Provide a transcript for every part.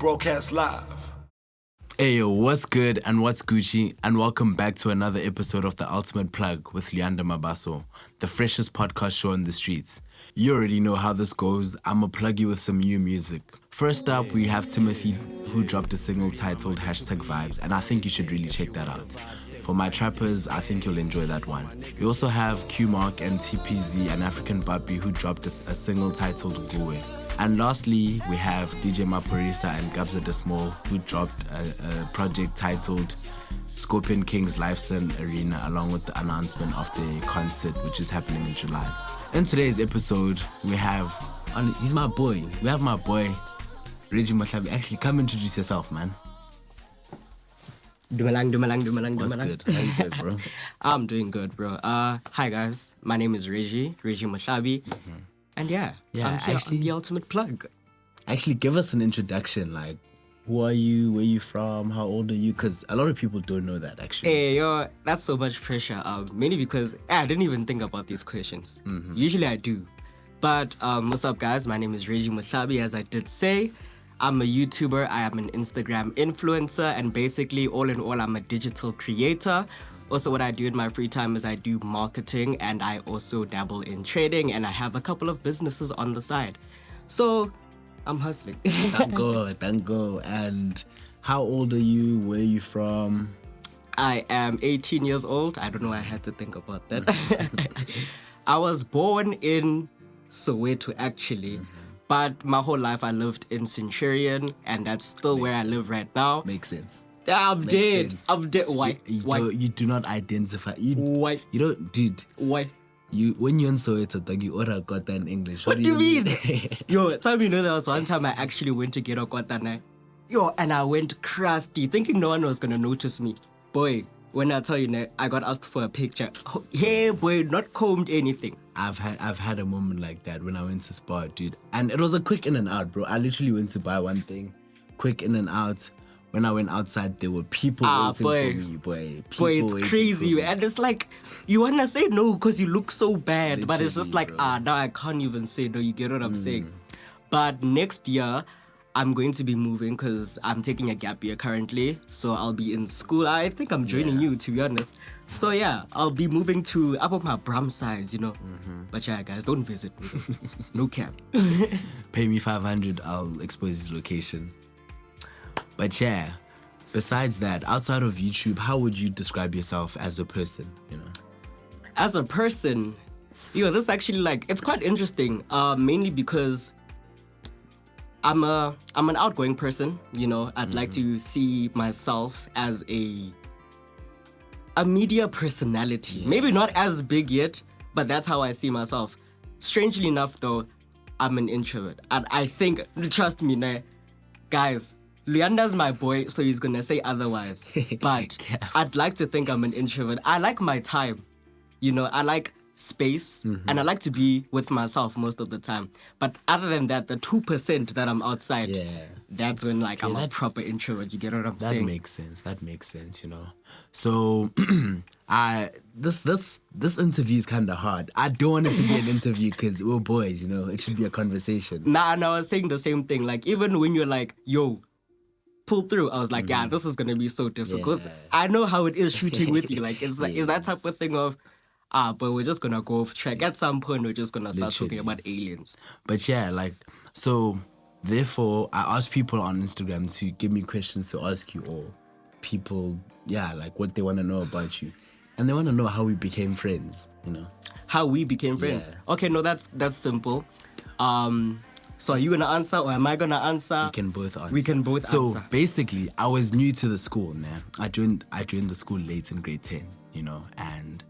Broadcast live. Hey yo, what's good and what's Gucci, and welcome back to another episode of The Ultimate Plug with Luyanda Mabaso, the freshest podcast show on the streets. You already know how this goes. I'ma plug you with some new music. First up, we have Timothy, who dropped a single titled #Vibes, and I think you should really check that out. For my trappers, I think you'll enjoy that one. We also have Q-Mark and TPZ, an African Papi, who dropped a single titled Goe. And lastly, we have DJ Maporisa and Gabza De Small, who dropped a project titled Scorpion King's Lifeson Arena, along with the announcement of the concert, which is happening in July. In today's episode, we have, he's my boy. We have my boy, Reggie Mohlabi. Actually, come introduce yourself, man. Dumalang. What's good? How you doing, bro? I'm doing good, bro. Hi guys, my name is Reggie Mohlabi. Mm-hmm. And I'm here actually, on The Ultimate Plug. Actually, give us an introduction, like, who are you, where you from, how old are you? Because a lot of people don't know that, actually. Hey, yo, that's so much pressure. Mainly because I didn't even think about these questions. Mm-hmm. Usually I do. But what's up, guys? My name is Reggie Mohlabi, as I did say. I'm a YouTuber, I am an Instagram influencer, and basically, all in all, I'm a digital creator. Also, what I do in my free time is I do marketing, and I also dabble in trading, and I have a couple of businesses on the side. So, I'm hustling. Thank God. And how old are you? Where are you from? I am 18 years old. I don't know why I had to think about that. I was born in Soweto, actually. Mm-hmm. But my whole life I lived in Centurion, and that's still where I live right now. Makes sense. I'm dead. Why? Why? You do not identify. Why? You don't, dude. Why? When you're in Soweto, you order kota in English. What do you mean? Yo, tell me, there was one time I actually went to get a kota. Yo, and I went crafty, thinking no one was gonna notice me. Boy, when I tell you, I got asked for a picture. Oh, hey, boy, not combed anything. I've had a moment like that when I went to Spar, dude. And it was a quick in and out, bro. I literally went to buy one thing, quick in and out. When I went outside, there were people waiting for me, boy. It's crazy, and it's like, you want to say no because you look so bad, literally, but it's just like, now I can't even say no, you get what I'm saying? But next year, I'm going to be moving because I'm taking a gap year currently, so I'll be in school. I think I'm joining you, to be honest. So yeah, I'll be moving to up on my Bram sides, Mm-hmm. But yeah, guys, don't visit me. No cap. Pay me 500, I'll expose his location. But yeah, besides that, outside of YouTube, how would you describe yourself as a person, As a person, this actually, it's quite interesting, mainly because I'm an outgoing person, I'd like to see myself as a media personality. Yeah. Maybe not as big yet, but that's how I see myself. Strangely enough, though, I'm an introvert. And I think, trust me, guys, Luyanda's my boy, so he's gonna say otherwise. But I'd like to think I'm an introvert. I like my time. I like space, and I like to be with myself most of the time. But other than that, the 2% that I'm outside, that's when I'm a proper introvert. You get what I'm saying? That makes sense, So this interview is kind of hard. I don't want it to be an interview because we're boys, it should be a conversation. Nah, I was saying the same thing. Even when you're like, yo, pull through, I was like, this is gonna be so difficult. Yeah. I know how it is shooting with you. It's that type of thing of, but we're just gonna go off track. At some point, we're just gonna start talking about aliens. But so therefore, I asked people on Instagram to give me questions to ask you, or people, what they want to know about you, and they want to know how we became friends. How we became friends. Yeah. Okay, no, that's simple. So are you gonna answer or am I gonna answer? We can both answer. So basically, I was new to the school, man. I joined the school late in grade 10, and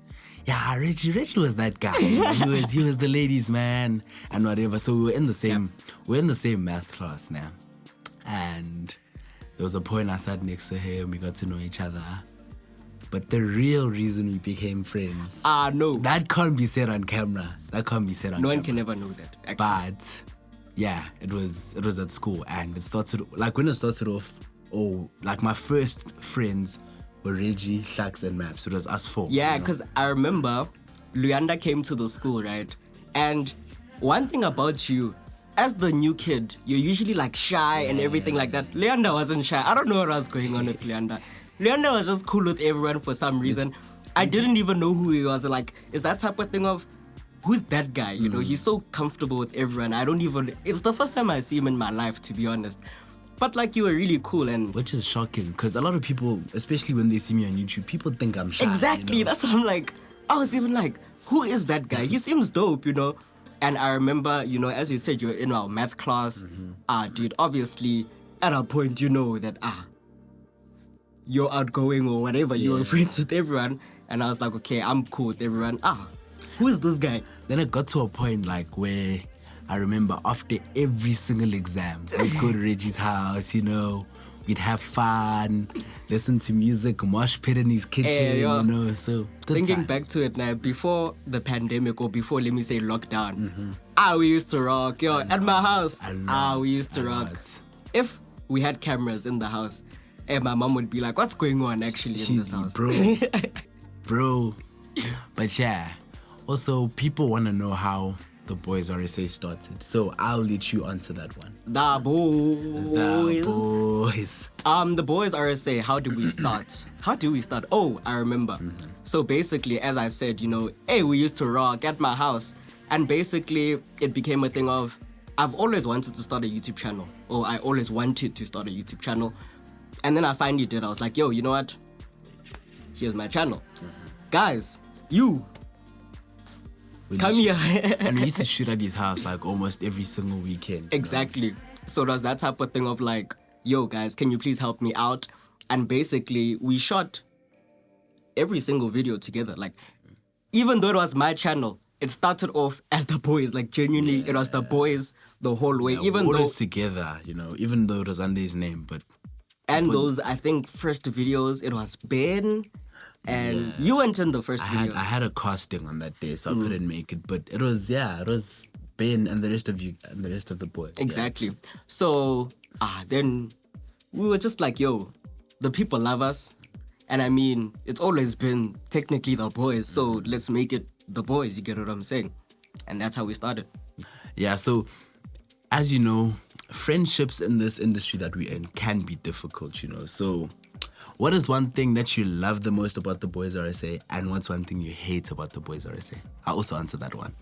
Reggie was that guy. he was the ladies' man and whatever. So we were in the same math class now. And there was a point I sat next to him, we got to know each other. But the real reason we became friends, no. That can't be said on camera. No one can ever know that, actually. But yeah, it was at school, and it started off, my first friends were Reggie, Sharks, and Maps. It was us four. Yeah, because I remember Luyanda came to the school, right? And one thing about you, as the new kid, you're usually like shy and everything like that. Luyanda wasn't shy. I don't know what was going on with Luyanda. Luyanda was just cool with everyone for some reason. I didn't even know who he was. Like, is that type of thing of, who's that guy? You know, he's so comfortable with everyone. It's the first time I see him in my life, to be honest. But like, you were really cool. And which is shocking, because a lot of people, especially when they see me on YouTube, people think I'm shy. Exactly. You know? That's what I'm like. I was even like, who is that guy? He seems dope, you know. And I remember, you know, as you said, you're in our math class. Dude, obviously, at a point, you know that, you're outgoing or whatever. You were friends with everyone. And I was like, okay, I'm cool with everyone. Who is this guy? Then it got to a point like where I remember after every single exam, we'd go to Reggie's house, you know, we'd have fun, listen to music, mosh pit in his kitchen, you know, so good Thinking times. back to it now, before the pandemic or before, let me say, lockdown, we used to rock. At my house, we used to rock. If we had cameras in the house, my mom would be like, what's going on actually in this house? Bro. But yeah, also people want to know how the BoyzRSA started. So I'll let you answer that one. The boys. The boys. The BoyzRSA, how did we start? Oh, I remember. So basically, as I said, you know, we used to rock at my house. And basically, it became a thing of, I've always wanted to start a YouTube channel. Or I always wanted to start a YouTube channel. And then I finally did. I was like, yo, you know what? Here's my channel. Guys, come here. And we used to shoot at his house like almost every single weekend. Exactly. You know? So it was that type of thing of like, yo, guys, can you please help me out? And basically, we shot every single video together. Like, even though it was my channel, it started off as The Boys. Like, genuinely, it was The Boys the whole way. Even though together, you know, even though it was under his name, but... And those, I think, first videos, it was Ben... And you went in the first video. I had a casting on that day, so I couldn't make it. But it was Ben and the rest of you and the rest of the boys. Exactly. Yeah. So then we were just like, yo, the people love us. And I mean, it's always been technically The Boys, so let's make it The Boys, you get what I'm saying? And that's how we started. Yeah, so as you know, friendships in this industry that we're in can be difficult, you know. So what is one thing that you love the most about the BoyzRSA, and what's one thing you hate about the BoyzRSA? I'll also answer that one.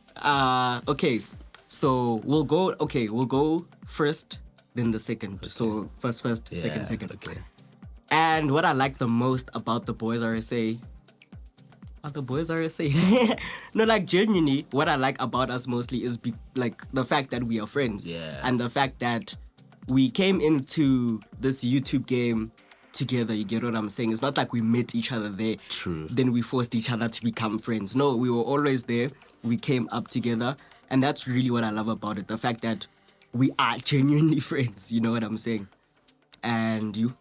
Okay, so we'll go first, then the second. Okay. So first, second. Okay. And what I like the most about the BoyzRSA, no, like genuinely, what I like about us mostly is like the fact that we are friends. Yeah. And the fact that we came into this YouTube game together, you get what I'm saying? It's not like we met each other there. True. Then we forced each other to become friends. No, we were always there. We came up together. And that's really what I love about it. The fact that we are genuinely friends. You know what I'm saying? And you?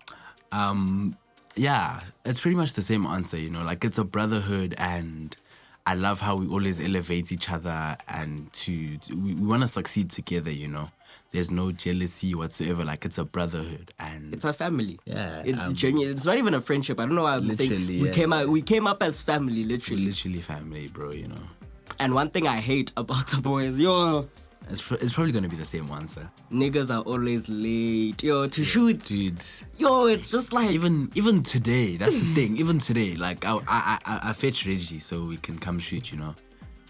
Yeah, it's pretty much the same answer, you know, like it's a brotherhood, and I love how we always elevate each other, and we want to succeed together, you know. There's no jealousy whatsoever. Like, it's a brotherhood, and it's a family. Yeah, it's not even a friendship. I don't know why I'm saying we came up as family, literally. We're literally family, bro, you know. And one thing I hate about the boys, it's probably gonna be the same answer. Niggas are always late, to shoot, dude. It's just like even today. That's the thing. Even today, like I fetched Reggie so we can come shoot, you know.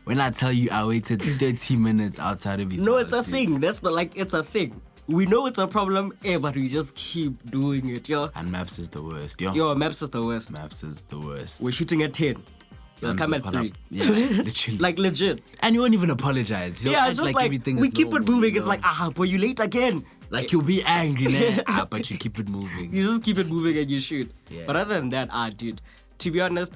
When I tell you I waited 30 minutes outside of his house, it's a thing. It's a thing. We know it's a problem, but we just keep doing it, And Maps is the worst, Maps is the worst. Maps is the worst. We're shooting at 10. Come at 3. Yeah, literally. Like legit. And you won't even apologize. It's just like everything we is keep normal, it moving. You know? It's like, boy, you late again. Like, you'll be angry, man. But you keep it moving. You just keep it moving and you shoot. Yeah. But other than that, dude, to be honest,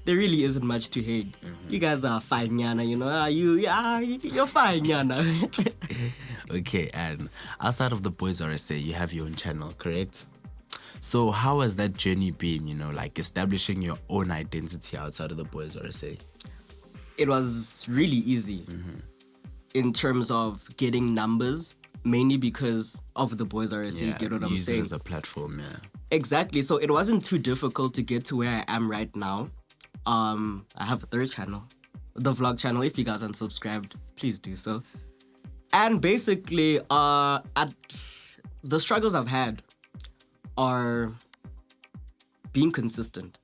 there really isn't much to hate. You guys are fine, Yana, you know. You're fine, Yana. Okay, and outside of the BoyzRSA, you have your own channel, correct? So how has that journey been, you know, like establishing your own identity outside of the BoyzRSA? It was really easy in terms of getting numbers, mainly because of the BoyzRSA. You get what I'm saying? As a platform, yeah. Exactly. So it wasn't too difficult to get to where I am right now. I have a third channel, the vlog channel. If you guys aren't subscribed, please do so. And basically, the struggles I've had are being consistent.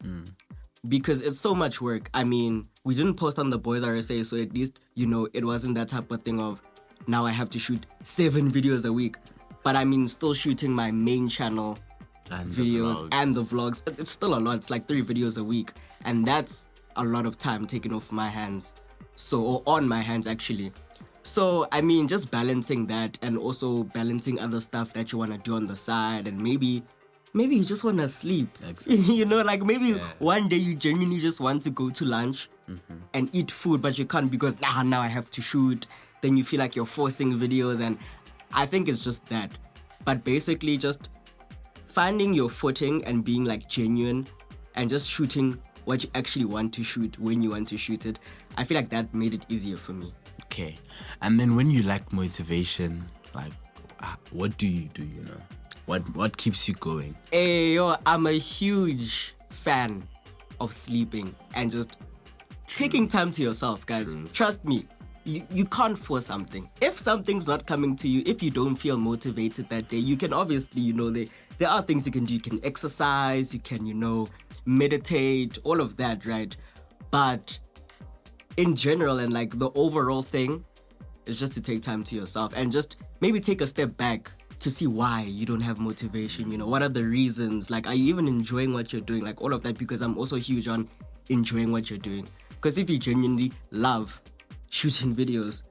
Because it's so much work. I mean, we didn't post on TheBoyzRSA, so at least, it wasn't that type of thing of now I have to shoot 7 videos a week. But I mean, still shooting my main channel And videos and the vlogs. It's still a lot. It's like 3 videos a week. And that's a lot of time taken off my hands. Or on my hands, actually. So, I mean, just balancing that and also balancing other stuff that you want to do on the side. And maybe you just want to sleep. Exactly. Like maybe one day you genuinely just want to go to lunch and eat food, but you can't because now I have to shoot. Then you feel like you're forcing videos, and I think it's just that. But basically just finding your footing and being like genuine and just shooting what you actually want to shoot when you want to shoot it. I feel like that made it easier for me. Okay. And then when you lack motivation, like, what do you do, What keeps you going? Hey, yo, I'm a huge fan of sleeping and just taking time to yourself, guys. Trust me, you can't force something. If something's not coming to you, if you don't feel motivated that day, you can obviously, there are things you can do. You can exercise, you can, meditate, all of that, right? But in general and like the overall thing is just to take time to yourself and just maybe take a step back to see why you don't have motivation, what are the reasons? Like, are you even enjoying what you're doing? Like, all of that, because I'm also huge on enjoying what you're doing. Because if you genuinely love shooting videos,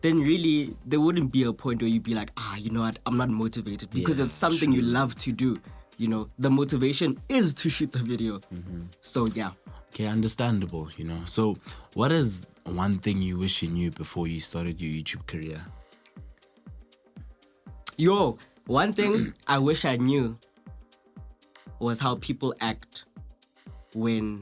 then really there wouldn't be a point where you'd be like, you know what, I'm not motivated because it's something you love to do. The motivation is to shoot the video. So, yeah. Okay, understandable, So what is one thing you wish you knew before you started your YouTube career? Yo, one thing I wish I knew was how people act when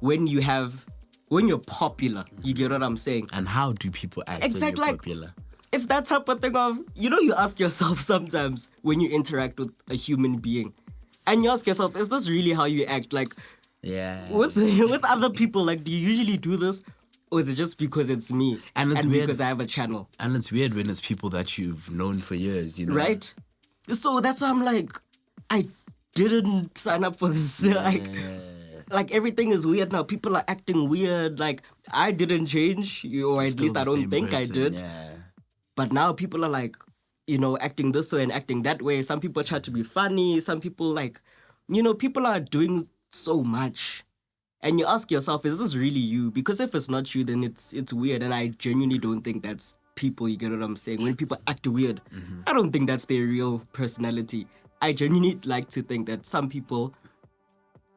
you're popular. You get what I'm saying? And how do people act Exactly, when you're like, popular? It's that type of thing of, you ask yourself sometimes when you interact with a human being, and you ask yourself, is this really how you act? Like, with other people, like, do you usually do this? Or is it just because it's me and it's weird because I have a channel? And it's weird when it's people that you've known for years, Right? So that's why I'm like, I didn't sign up for this. Like everything is weird now. People are acting weird. Like, I didn't change, or at least I don't think I did. But now people are like, acting this way and acting that way. Some people try to be funny. Some people like, people are doing so much. And you ask yourself, is this really you? Because if it's not you, then it's weird. And I genuinely don't think that's people, you get what I'm saying? When people act weird, I don't think that's their real personality. I genuinely like to think that some people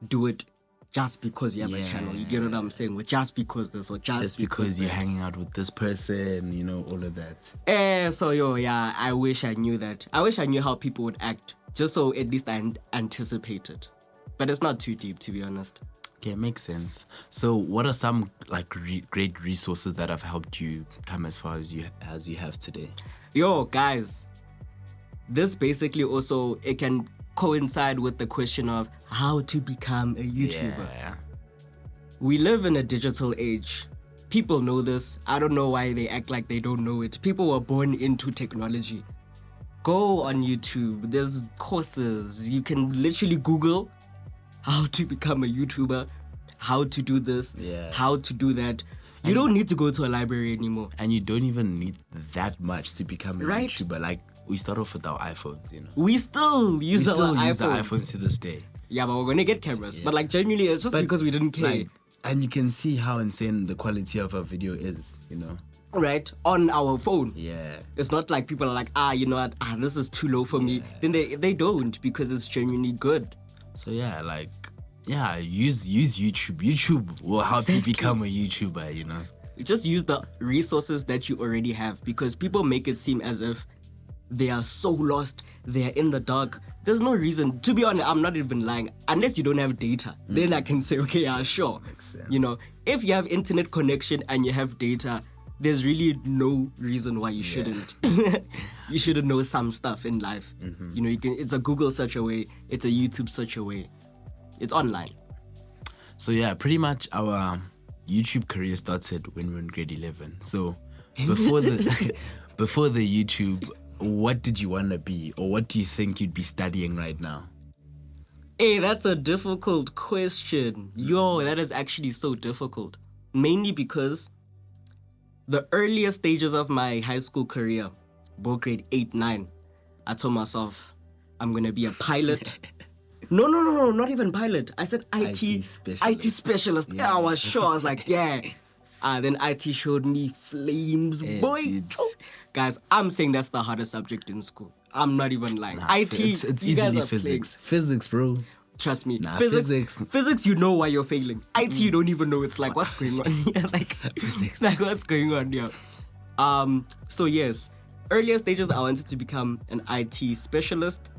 do it just because you have a channel. You get what I'm saying? Or just because this, or just because you're hanging out with this person, all of that. So, I wish I knew that. I wish I knew how people would act, just so at least I anticipated. But it's not too deep, to be honest. Okay, makes sense. So what are some like great resources that have helped you come as far as you have today? Yo, guys, this basically also, it can coincide with the question of how to become a YouTuber. Yeah. We live in a digital age. People know this. I don't know why they act like they don't know it. People were born into technology. Go on YouTube. There's courses. You can literally Google how to become a YouTuber, how to do this, how to do that. You don't need to go to a library anymore. And you don't even need that much to become a YouTuber. Like, we start off with our iPhones, We still use the iPhones. iPhones to this day. Yeah, but we're going to get cameras. But like, genuinely, it's just because we didn't care. Like, and you can see how insane the quality of a video is, Right? On our phone. Yeah. It's not like people are like, you know what, this is too low for me. Then they don't, because it's genuinely good. So use YouTube. YouTube will help you become a YouTuber, Just use the resources that you already have, because people make it seem as if they are so lost, they're in the dark. There's no reason. To be honest, I'm not even lying. Unless you don't have data, then I can say, okay, sure. Makes sense. If you have internet connection and you have data, there's really no reason why you shouldn't. You shouldn't know some stuff in life. It's a Google search away, it's a YouTube search away. It's online. So pretty much our YouTube career started when we were in grade 11. So before the before the YouTube, what did you want to be, or what do you think you'd be studying right now? Hey, that's a difficult question. Yo, that is actually so difficult. Mainly because the earliest stages of my high school career, both grade 8, 9, I told myself, I'm going to be a pilot. No, not even pilot. I said IT specialist. Yeah, I was sure. I was like, yeah. Then IT showed me flames, boy. Dudes. Guys, I'm saying that's the hardest subject in school. I'm not even lying. IT, it's you guys easily are physics. Physics, bro. Trust me. Nah, Physics, you know why you're failing. IT, you don't even know. It's like, what's going on here? Like, Physics. like, what's going on here? So yes, earlier stages, I wanted to become an IT specialist.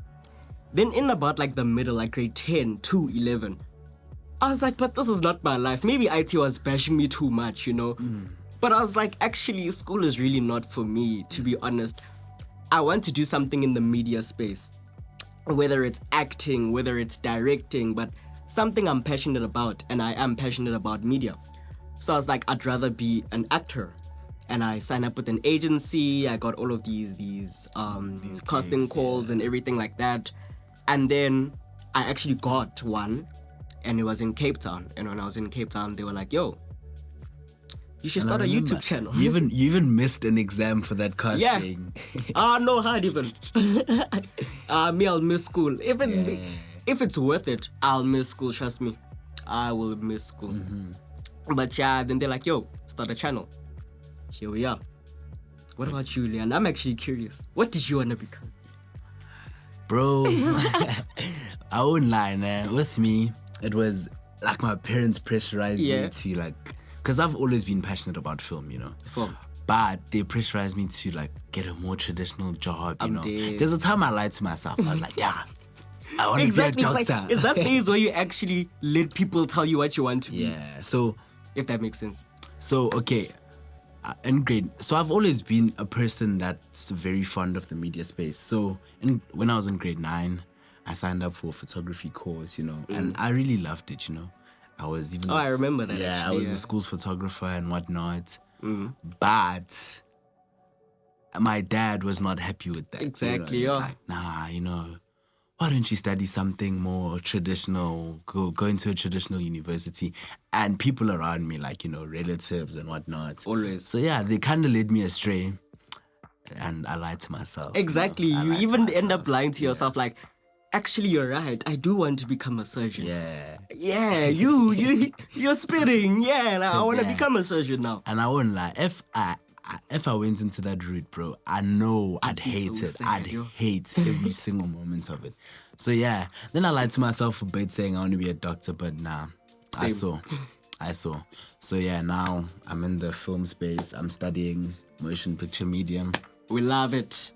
Then in about like the middle, like grade 10 to 11, I was like, but this is not my life. Maybe IT was bashing me too much, you know? But I was like, actually, school is really not for me, to be honest. I want to do something in the media space. Whether it's acting, whether it's directing, but something I'm passionate about, and I am passionate about media. So I was like, I'd rather be an actor. And I signed up with an agency. I got all of these casting calls and everything like that. And then I actually got one, and it was in Cape Town. And when I was in Cape Town, they were like, yo, you should start a YouTube channel. You even missed an exam for that casting. Yeah. No, hard even. Me, I'll miss school. If it's worth it, I'll miss school, trust me. I will miss school. But yeah, then they're like, yo, start a channel. Here we are. What about you, Leon? I'm actually curious. What did you want to become? Bro, I won't lie, man. With me, it was like my parents pressurized me to like, because I've always been passionate about film, you know. Film. But they pressurized me to like get a more traditional job, you know. dead. There's a time I lied to myself. I was like, yeah, I want to be a doctor. Like, it's that phase where you actually let people tell you what you want to be. Yeah, so... If that makes sense. So, okay, in grade... So I've always been a person that's very fond of the media space. So when I was in grade 9, I signed up for a photography course, you know. And I really loved it, you know. I was even... I remember that. Yeah, actually, I was the school's photographer and whatnot. But my dad was not happy with that. Exactly, you know? yeah. Like, nah, you know, why don't you study something more traditional, go into a traditional university? And people around me, like, you know, relatives and whatnot. Always. So yeah, they kind of led me astray. And I lied to myself. Exactly. You know? You even end up lying to yourself, like, actually, you're right. I do want to become a surgeon. Yeah. Yeah, you're spitting. Yeah, and I want to become a surgeon now. And I won't lie. If I went into that route, bro, I know I'd hate so it. sad, I'd hate every single moment of it. So yeah, then I lied to myself a bit saying I want to be a doctor, but nah, I saw. So yeah, now I'm in the film space. I'm studying motion picture medium. We love it.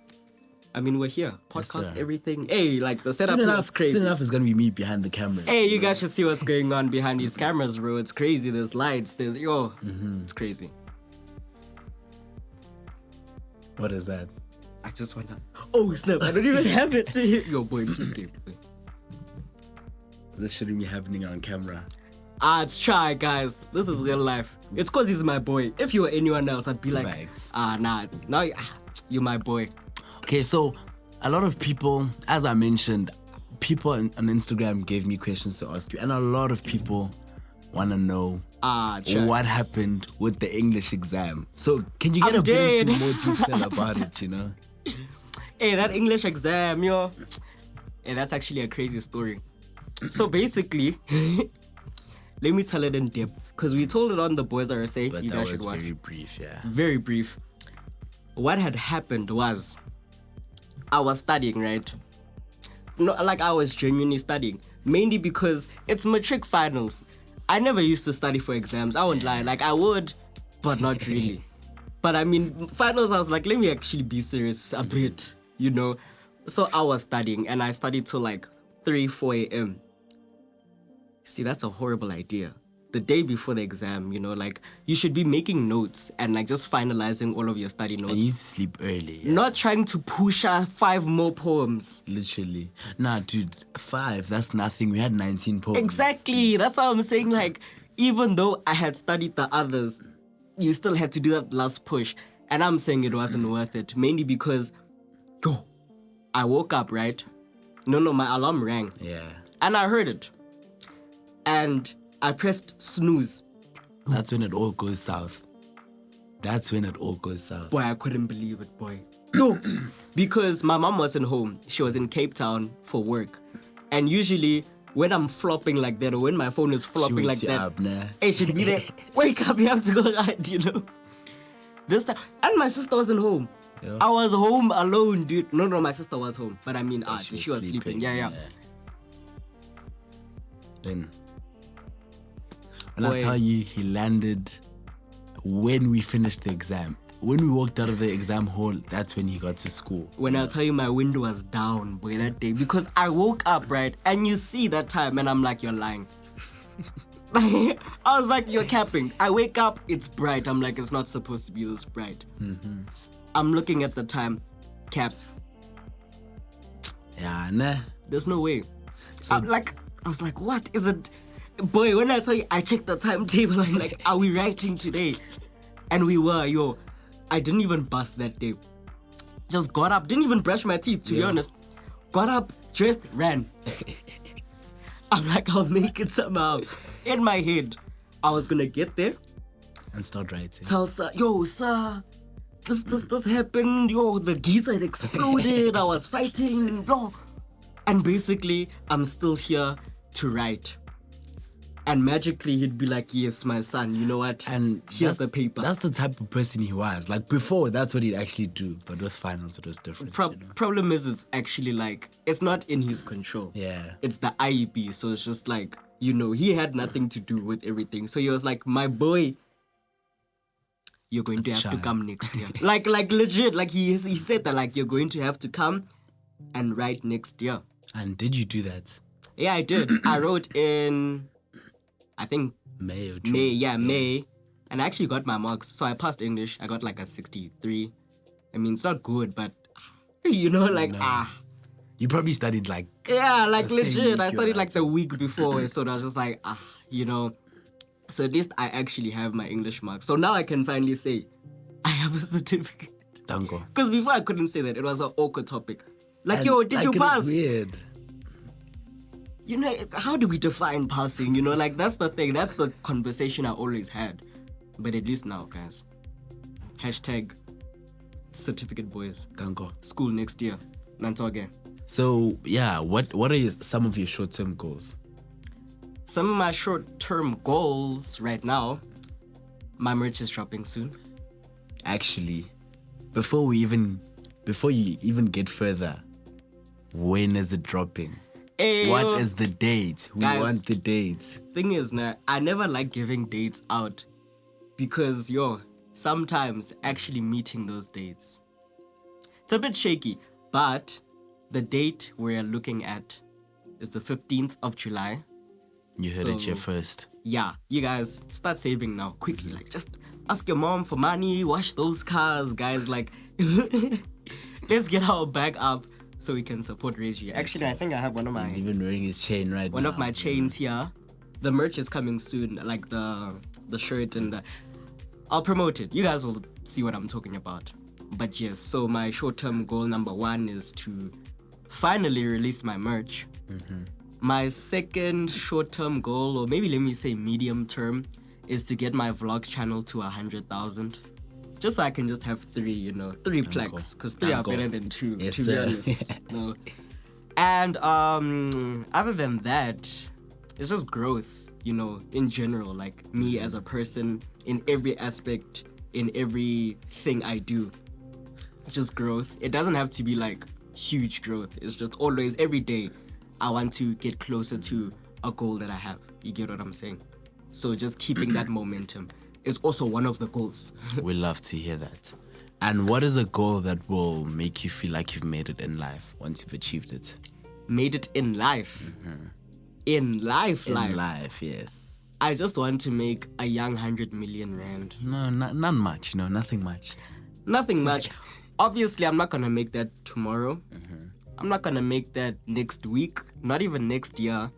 I mean, we're here. Podcast, everything. Hey, like the setup is crazy. Soon enough, it's gonna be me behind the camera. Hey, you guys should see what's going on behind these cameras, bro. It's crazy. There's lights. It's crazy. What is that? I just went up. Oh, snap. I don't even have it. Yo, boy, please give me. This shouldn't be happening on camera. It's shy, guys. This is real life. It's because he's my boy. If you were anyone else, I'd be like, Facts. nah. Now you're my boy. Okay, so a lot of people, as I mentioned, people on Instagram gave me questions to ask you, and a lot of people want to know what happened with the English exam. So can you get a bit into more detail about it, you know? Hey, that English exam, yo. Hey, that's actually a crazy story. So basically, let me tell it in depth, because we told it on TheBoyzRSA. But you that guys was should watch. very brief, yeah. Very brief. What had happened was, I was studying, right? No, like I was genuinely studying, mainly because it's matric finals. I never used to study for exams. I won't lie. Like I would, but not really. But I mean, finals, I was like, let me actually be serious a bit, you know? So I was studying, and I studied till like 3, 4 a.m. See, that's a horrible idea. The day before the exam, you know, like you should be making notes and like just finalizing all of your study notes. And you sleep early. Yeah. Not trying to push 5 more poems. Literally. Nah, dude, 5, that's nothing. We had 19 poems. Exactly. That's how I'm saying, like, even though I had studied the others, you still had to do that last push. And I'm saying it wasn't worth it, mainly because, I woke up, right? No, my alarm rang. Yeah. And I heard it. And I pressed snooze. That's when it all goes south. Boy, I couldn't believe it, boy. No, because my mom wasn't home. She was in Cape Town for work. And usually, when I'm flopping like that, or when my phone is flopping like that, hey, she'd be there, wake up, you have to go ride, you know? This time, and my sister wasn't home. Yeah. I was home alone, dude. No, my sister was home. But I mean, She was sleeping. Yeah. Then, when I tell you, he landed when we finished the exam. When we walked out of the exam hall, that's when he got to school. When I tell you my window was down, boy, that day. Because I woke up, right? And you see that time, and I'm like, you're lying. I was like, you're capping. I wake up, it's bright. I'm like, it's not supposed to be this bright. Mm-hmm. I'm looking at the time, cap. Yeah, nah. There's no way. So, I was like, what is it? Boy, when I tell you, I checked the timetable. I'm like, are we writing today? And we were, I didn't even bath that day. Just got up, didn't even brush my teeth, to be honest. Got up, dressed, ran. I'm like, I'll make it somehow. In my head, I was gonna get there and start writing. Tell sir, sir, this happened. The geezer had exploded. I was fighting. And basically, I'm still here to write. And magically, he'd be like, yes, my son, you know what? And here's the paper. That's the type of person he was. Like, before, that's what he'd actually do. But with finals, it was different. Problem is, it's actually like, it's not in his control. Yeah. It's the IEP. So it's just like, he had nothing to do with everything. So he was like, my boy, you're going to have to come next year. like legit. Like, he said that, like, you're going to have to come and write next year. And did you do that? Yeah, I did. I wrote in... I think May or June. May. And I actually got my marks. So I passed English. I got like a 63. I mean, it's not good, but You probably studied like... Yeah, like legit. I studied like the week before. So I was just like, So at least I actually have my English marks. So now I can finally say, I have a certificate. Dango. Because before I couldn't say that. It was an awkward topic. Like, did you pass? It's weird. How do we define passing? Like, that's the thing. That's the conversation I always had. But at least now, guys. Hashtag certificate boys. Dango. School next year. Nantoge. So, yeah, what are some of your short-term goals? Some of my short-term goals right now, my merch is dropping soon. Actually, before you even get further, when is it dropping? What is the date? We want the dates. Thing is, I never like giving dates out because, sometimes actually meeting those dates, it's a bit shaky. But the date we're looking at is the 15th of July. You heard it here first. Yeah, you guys start saving now quickly. Like, just ask your mom for money, wash those cars, guys. Like, let's get our bag up so we can support Reggie. Yes. Actually, I think I have one of my... He's even wearing his chain right now. One of my chains here. The merch is coming soon, like the shirt and the... I'll promote it. You guys will see what I'm talking about. But yes, so my short-term goal number 1 is to finally release my merch. Mm-hmm. My second short-term goal, or maybe let me say medium-term, is to get my vlog channel to 100,000. Just so I can just have 3 plaques. Because 3 are better than 2, yes, to be honest. No. And other than that, it's just growth, in general. Like, me as a person, in every aspect, in everything I do. Just growth. It doesn't have to be like huge growth. It's just always, every day, I want to get closer to a goal that I have. You get what I'm saying? So just keeping that momentum is also one of the goals. We love to hear that. And what is a goal that will make you feel like you've made it in life once you've achieved it? Made it in life? Mm-hmm. In life? In life, yes. I just want to make a young 100 million rand. No, not much. No, nothing much. Nothing much. Obviously, I'm not going to make that tomorrow. Mm-hmm. I'm not going to make that next week, not even next year.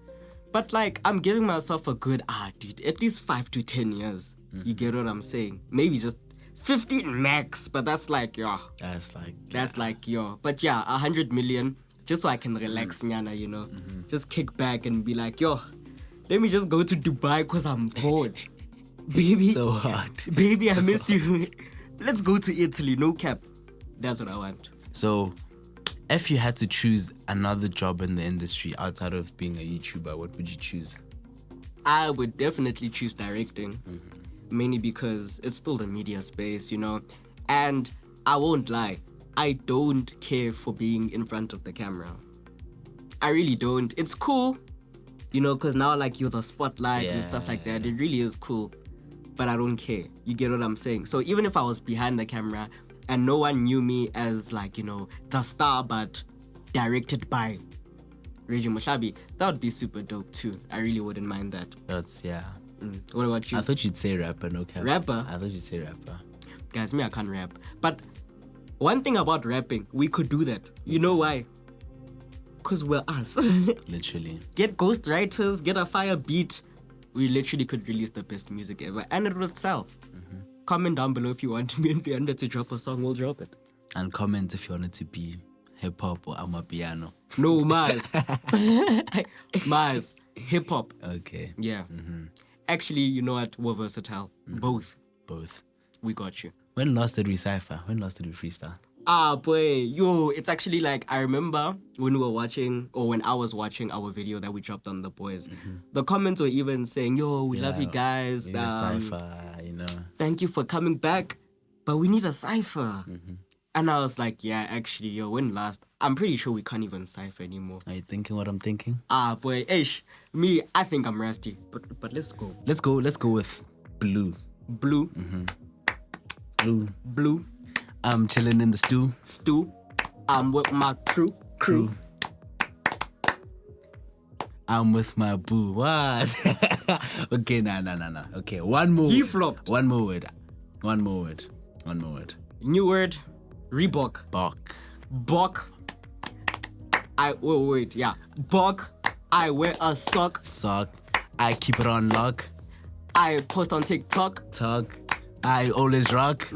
But like, I'm giving myself a good, at least 5 to 10 years. Mm-hmm. You get what I'm saying? Maybe just 15 max, but that's like, yeah. That's like, yo. But yeah, 100 million, just so I can relax, nyana, you know. Just kick back and be like, yo, let me just go to Dubai because I'm bored. Baby. so hard. Baby, I miss you. Let's go to Italy, no cap. That's what I want. So, if you had to choose another job in the industry outside of being a YouTuber, what would you choose? I would definitely choose directing. Mainly because it's still the media space, you know. And I won't lie, I don't care for being in front of the camera. I really don't. It's cool, you know, because now like you're the spotlight and stuff like that. It really is cool. But I don't care. You get what I'm saying? So even if I was behind the camera and no one knew me as like, you know, the star, but directed by Reggie Mohlabi, that would be super dope too. I really wouldn't mind that. That's, What about you? I thought you'd say rapper, no cap. Rapper? I thought you'd say rapper. Guys, me, I can't rap. But one thing about rapping, we could do that. You know why? Because we're us. Literally. Get ghostwriters, get a fire beat. We literally could release the best music ever. And it would sell. Comment down below if you want me and Luyandas to drop a song, we'll drop it. And comment if you want it to be hip-hop or amapiano. No, Mars. Mars. Hip-hop. Okay. Yeah. Actually, you know what? We're versatile. Both. We got you. When last did we cypher? When last did we freestyle? Ah, boy. Yo, it's actually like, I remember when we were watching, or when I was watching our video that we dropped on The Boys, the comments were even saying, yo, we love you guys. We need a cypher, you know. Thank you for coming back, but we need a cypher. And I was like, yeah, actually, yo, when last? I'm pretty sure we can't even cypher anymore. Are you thinking what I'm thinking? Ah, boy. Me, I think I'm rusty. But let's go. Let's go with Blue. Blue. Blue. I'm chilling in the Stew. I'm with my crew. I'm with my boo. What? Okay, nah. Okay, one more. He flopped. One more word. New word. Reebok. Bok. Wait. Yeah. Bok. I wear a sock. I keep it on lock. I post on TikTok. I always rock.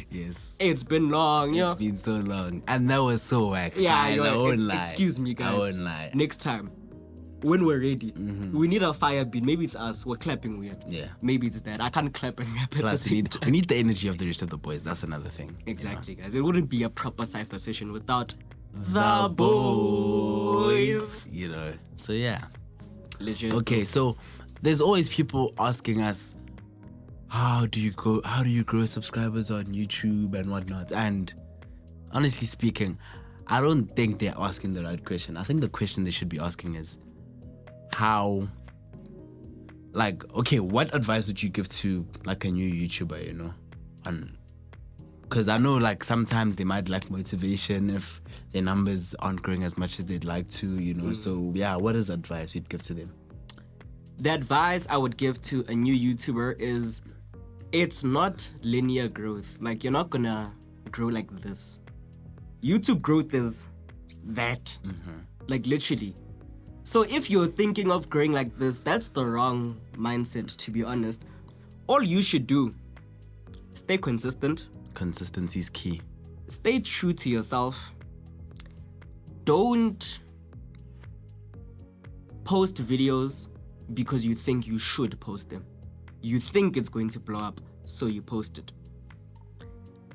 Yes. It's been long, yo. It's been so long. And that was so whack. Yeah, I won't lie. Excuse me, guys. I won't lie. Next time, when we're ready, we need a fire beat. Maybe it's us. We're clapping weird. Yeah. Maybe it's that. I can't clap and rap at the Plus, same time. we need the energy of the rest of the boys. That's another thing. Exactly, guys. It wouldn't be a proper cypher session without The boys. You know. So yeah. Legit. Okay, so there's always people asking us, how do you grow subscribers on YouTube and whatnot? And honestly speaking, I don't think they're asking the right question. I think the question they should be asking is what advice would you give to like a new YouTuber, you know? And because I know like sometimes they might lack motivation if their numbers aren't growing as much as they'd like to, you know. So yeah, what is advice you'd give to them? The advice I would give to a new YouTuber is it's not linear growth. Like, you're not gonna grow like this. YouTube growth is that. Like, literally. So if you're thinking of growing like this, that's the wrong mindset, to be honest. All you should do, stay consistent. Consistency is key. Stay true to yourself. Don't post videos because you think you should post them. You think it's going to blow up, so you post it.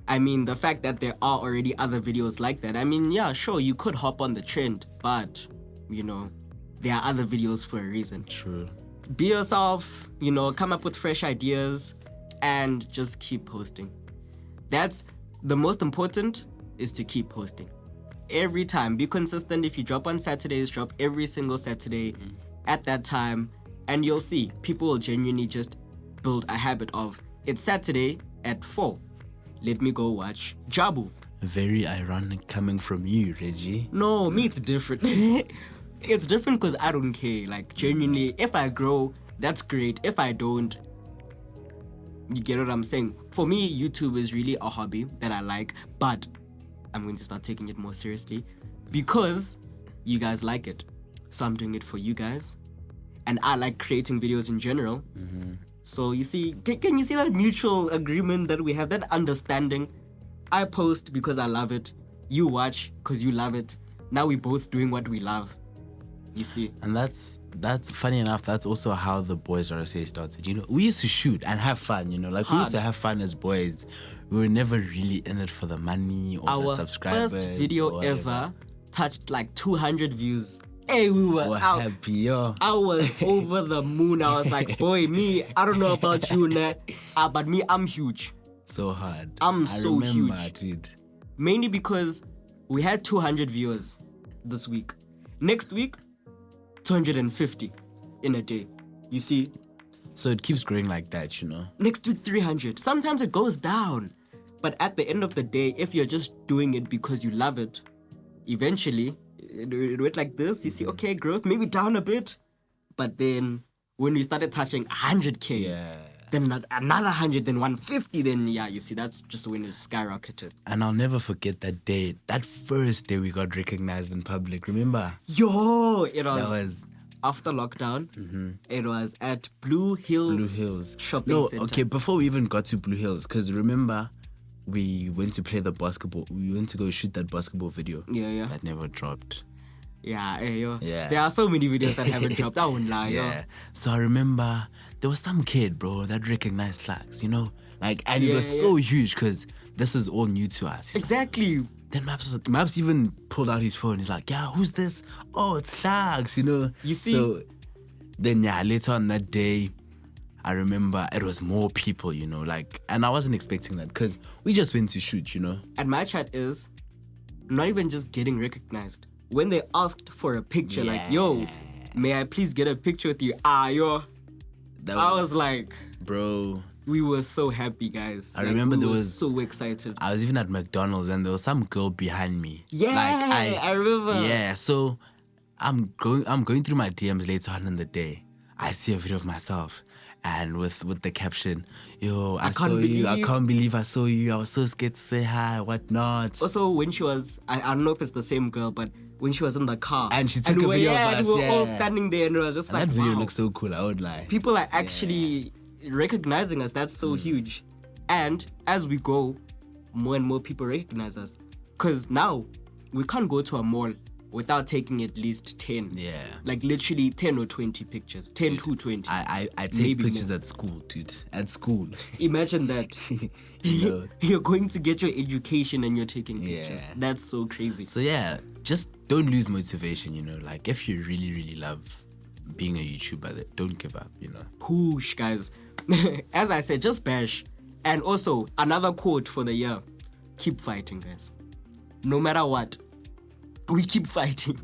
I mean, the fact that there are already other videos like that, I mean, yeah, sure, you could hop on the trend, but, you know, there are other videos for a reason. True. Be yourself, you know, come up with fresh ideas, and just keep posting. That's the most important, is to keep posting. Every time, be consistent. If you drop on Saturdays, drop every single Saturday at that time, and you'll see people will genuinely just build a habit of, it's Saturday at 4. Let me go watch Jabu. Very ironic coming from you, Reggie. No, me, it's different. It's different because I don't care. Like, genuinely, if I grow, that's great. If I don't, you get what I'm saying? For me, YouTube is really a hobby that I like, but I'm going to start taking it more seriously because you guys like it. So I'm doing it for you guys. and I like creating videos in general. So you see, can you see that mutual agreement that we have, that understanding? I post because I love it. You watch because you love it. Now we're both doing what we love. You see? And that's funny enough, that's also how TheBoyzRSA started. You know, we used to shoot and have fun, you know, like we used to have fun as boys. We were never really in it for the money or the subscribers. Our first video ever touched like 200 views. Hey, we were out. Happy, yo. I was over the moon. I was like, boy, me, I don't know about you, nah, but me, I'm huge. So hard. I remember, huge. Dude. Mainly because we had 200 viewers this week. Next week, 250 in a day. You see? So it keeps growing like that, you know? Next week, 300. Sometimes it goes down. But at the end of the day, if you're just doing it because you love it, eventually, it went like this. You see, okay, growth, maybe down a bit. But then when we started touching 100K, then another 100, then 150, then you see, that's just when it skyrocketed. And I'll never forget that day, that first day we got recognized in public, remember? Yo, that was after lockdown. It was at Blue Hills Shopping Center. Okay, before we even got to Blue Hills, because remember, we went to play the basketball. We went to go shoot that basketball video. Yeah. That never dropped. Yeah, yo. Yeah. There are so many videos that haven't dropped. I won't lie, Yeah. So I remember there was some kid, bro, that recognized flags, you know? Like, and it was so huge because this is all new to us. Exactly. Then Maps even pulled out his phone. He's like, yeah, who's this? Oh, it's flags, you know? You see? So then, later on that day, I remember it was more people, you know, like, and I wasn't expecting that because we just went to shoot, you know? And my chat is not even just getting recognized. When they asked for a picture, like, yo, may I please get a picture with you? I was like, bro, we were so happy, guys. I remember we there were was so excited. I was even at McDonald's and there was some girl behind me. Yeah, like, I remember. Yeah, so I'm going through my DMs later on in the day. I see a video of myself. And with the caption, yo, I saw you. I can't believe I saw you. I was so scared to say hi, whatnot. Also, when she was, I don't know if it's the same girl, but when she was in the car. And she took a video of us. And we were all standing there and it was just like, that video wow. looks so cool, I won't lie. People are actually recognizing us. That's so huge. And as we go, more and more people recognize us. Because now, we can't go to a mall without taking at least 10. Yeah. Like literally 10 or 20 pictures. 10 to 20. I take pictures at school, dude. At school. Imagine that. You're going to get your education and you're taking pictures. Yeah. That's so crazy. So just don't lose motivation, you know. Like if you really, really love being a YouTuber, don't give up, you know. Push, guys. As I said, just bash. And also, another quote for the year. Keep fighting, guys. No matter what. We keep fighting.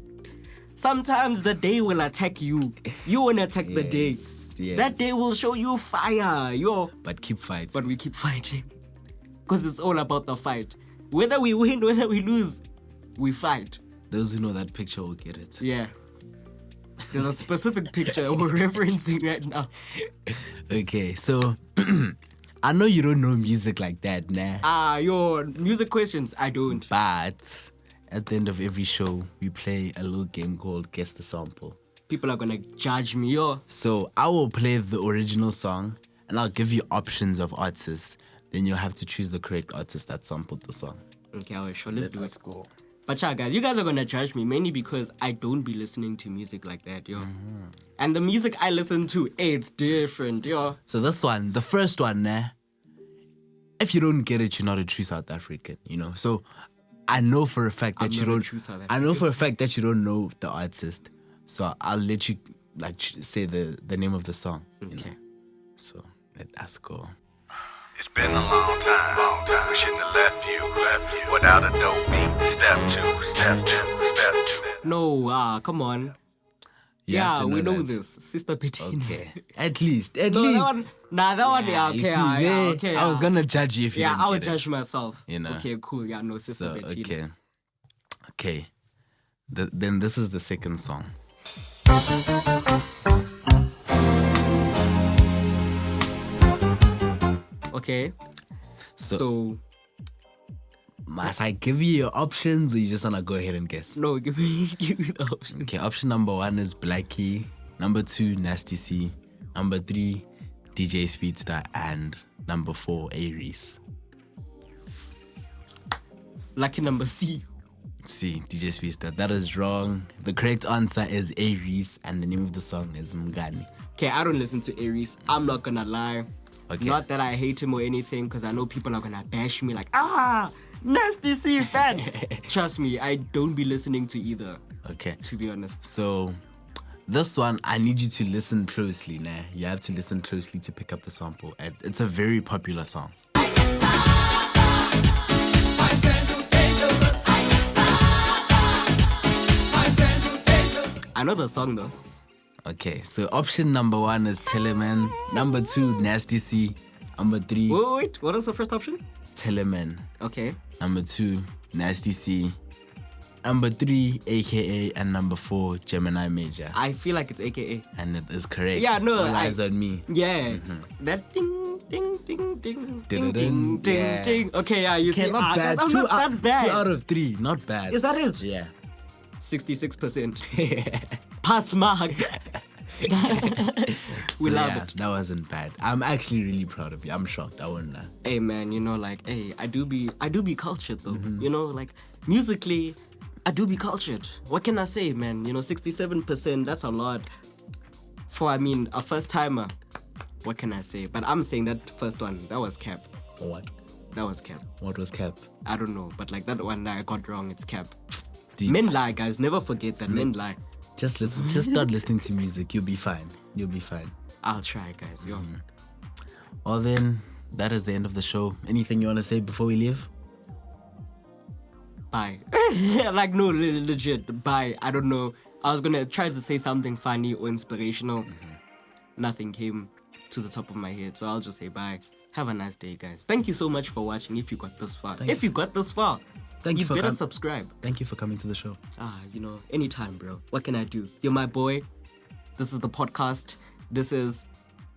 Sometimes the day will attack you. You won't attack the day. Yes. That day will show you fire. But keep fighting. But we keep fighting. Because it's all about the fight. Whether we win, whether we lose, we fight. Those who know that picture will get it. Yeah. There's a specific picture we're referencing right now. Okay, so I know you don't know music like that, nah. Your music questions, I don't. But at the end of every show, we play a little game called Guess the Sample. People are gonna judge me, yo. So I will play the original song and I'll give you options of artists. Then you'll have to choose the correct artist that sampled the song. Okay, alright, sure, let's do it. Go. But guys, you guys are gonna judge me mainly because I don't be listening to music like that, yo. And the music I listen to, it's different, yo. So this one, the first one, if you don't get it, you're not a true South African, you know. So I know for a fact that you don't. I know for a fact that you don't know the artist. So I'll let you say the name of the song. Okay. So let us go. It's been a long time. We shouldn't have left you without a dope beat. Step two. No, come on. We know this. Sister Bettina. Okay. At least. That one, okay. I was gonna judge you if you didn't I would get judge myself. You know. Okay, cool. Yeah, no, Sister Bettina. Okay. Then this is the second song. Okay. So must I give you your options or you just wanna go ahead and guess? No, give me the options. Okay, option number 1 is Blackie. Number 2, Nasty C. Number 3, DJ Speedster. And number 4, Aries. Lucky number C. C, DJ Speedster. That is wrong. The correct answer is Aries, and the name of the song is Mngani. Okay, I don't listen to Aries. I'm not gonna lie. Okay. Not that I hate him or anything, because I know people are gonna bash me like, Nasty C fan. Trust me, I don't be listening to either, Okay. to be honest. So, this one, I need you to listen closely, nah. You have to listen closely to pick up the sample. It's a very popular song. I know the song though. Okay, so option number 1 is Teleman. Number 2, Nasty C. Number 3, Wait, what is the first option? Teleman. Okay. Number 2, Nasty C. Number 3, AKA. And number 4, Gemini Major. I feel like it's AKA. And it is correct. Yeah, no, All eyes on me. Yeah. That ding, ding, ding, ding, ding, Ding, ding, ding, yeah. ding. Okay, yeah, you Okay, see, not bad. I'm not that bad. 2 out of 3, not bad. Is that it? Yeah. 66%. Pass mark. We love it. That wasn't bad. I'm actually really proud of you. I'm shocked. I won't lie. Hey man, you know, like, hey, I do be cultured though. You know, like musically, I do be cultured. What can I say, man? You know, 67%, that's a lot. For a first timer. What can I say? But I'm saying that first one, that was cap. What? That was cap. What was cap? I don't know, but like that one that I got wrong, it's cap. Deets. Men lie, guys. Never forget that men lie. Just listen. Just start listening to music. You'll be fine. You'll be fine. I'll try, guys. Yo. Well then, that is the end of the show. Anything you want to say before we leave? Bye. Like, no, legit. Bye. I don't know. I was gonna try to say something funny or inspirational. Nothing came to the top of my head, so I'll just say bye. Have a nice day, guys. Thank you so much for watching. If you got this far, Thank you for better subscribe. Thank you for coming to the show. You know, anytime, bro. What can I do? You're my boy. This is the podcast. This is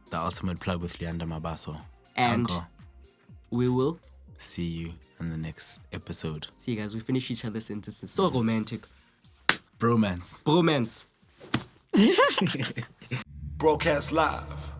The Ultimate Plug with Luyanda Mabaso. And Uncle, we will see you in the next episode. see you guys. We finish each other's sentences. So romantic. Bromance. Bromance. Broadcast live